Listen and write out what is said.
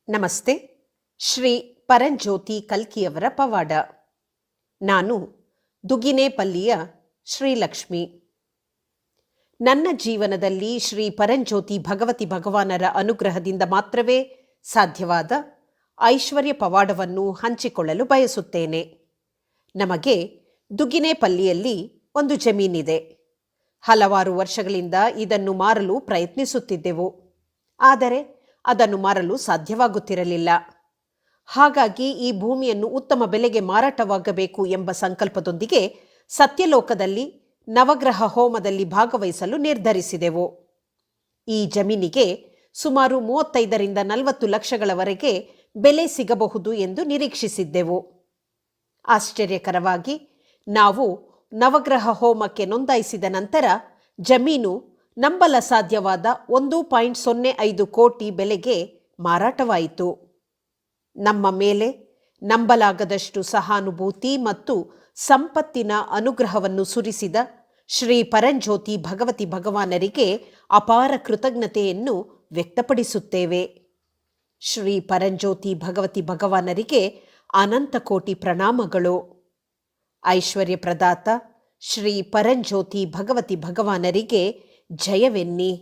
ನಮಸ್ತೆ. ಶ್ರೀ ಪರಂಜ್ಯೋತಿ ಕಲ್ಕಿಯವರ ಪವಾಡ. ನಾನು ದುಗಿನೇಪಲ್ಲಿಯ ಶ್ರೀಲಕ್ಷ್ಮಿ. ನನ್ನ ಜೀವನದಲ್ಲಿ ಶ್ರೀ ಪರಂಜ್ಯೋತಿ ಭಗವತಿ ಭಗವಾನರ ಅನುಗ್ರಹದಿಂದ ಮಾತ್ರವೇ ಸಾಧ್ಯವಾದ ಐಶ್ವರ್ಯ ಪವಾಡವನ್ನು ಹಂಚಿಕೊಳ್ಳಲು ಬಯಸುತ್ತೇನೆ. ನಮಗೆ ದುಗಿನೇಪಲ್ಲಿಯಲ್ಲಿ ಒಂದು ಜಮೀನಿದೆ. ಹಲವಾರು ವರ್ಷಗಳಿಂದ ಇದನ್ನು ಮಾರಲು ಪ್ರಯತ್ನಿಸುತ್ತಿದ್ದೆವು. ಆದರೆ ಅದನ್ನು ಮಾರಲು ಸಾಧ್ಯವಾಗುತ್ತಿರಲಿಲ್ಲ. ಹಾಗಾಗಿ ಈ ಭೂಮಿಯನ್ನು ಉತ್ತಮ ಬೆಲೆಗೆ ಮಾರಾಟವಾಗಬೇಕು ಎಂಬ ಸಂಕಲ್ಪದೊಂದಿಗೆ ಸತ್ಯಲೋಕದಲ್ಲಿ ನವಗ್ರಹ ಹೋಮದಲ್ಲಿ ಭಾಗವಹಿಸಲು ನಿರ್ಧರಿಸಿದೆವು. ಈ ಜಮೀನಿಗೆ ಸುಮಾರು 35-40 ಲಕ್ಷಗಳವರೆಗೆ ಬೆಲೆ ಸಿಗಬಹುದು ಎಂದು ನಿರೀಕ್ಷಿಸಿದ್ದೆವು. ಆಶ್ಚರ್ಯಕರವಾಗಿ ನಾವು ನವಗ್ರಹ ಹೋಮಕ್ಕೆ ನೋಂದಾಯಿಸಿದ ನಂತರ ಜಮೀನು ನಂಬಲ ಸಾಧ್ಯವಾದ 1.05 ಕೋಟಿ ಬೆಲೆಗೆ ಮಾರಾಟವಾಯಿತು. ನಮ್ಮ ಮೇಲೆ ನಂಬಲಾಗದಷ್ಟು ಸಹಾನುಭೂತಿ ಮತ್ತು ಸಂಪತ್ತಿನ ಅನುಗ್ರಹವನ್ನು ಸುರಿಸಿದ ಶ್ರೀ ಪರಂಜ್ಯೋತಿ ಭಗವತಿ ಭಗವಾನರಿಗೆ ಅಪಾರ ಕೃತಜ್ಞತೆಯನ್ನು ವ್ಯಕ್ತಪಡಿಸುತ್ತೇವೆ. ಶ್ರೀ ಪರಂಜ್ಯೋತಿ ಭಗವತಿ ಭಗವಾನರಿಗೆ ಅನಂತ ಕೋಟಿ ಪ್ರಣಾಮಗಳು. ಐಶ್ವರ್ಯ ಪ್ರದಾತ ಶ್ರೀ ಪರಂಜ್ಯೋತಿ ಭಗವತಿ ಭಗವಾನರಿಗೆ ಜಯವೆನ್ನಿ.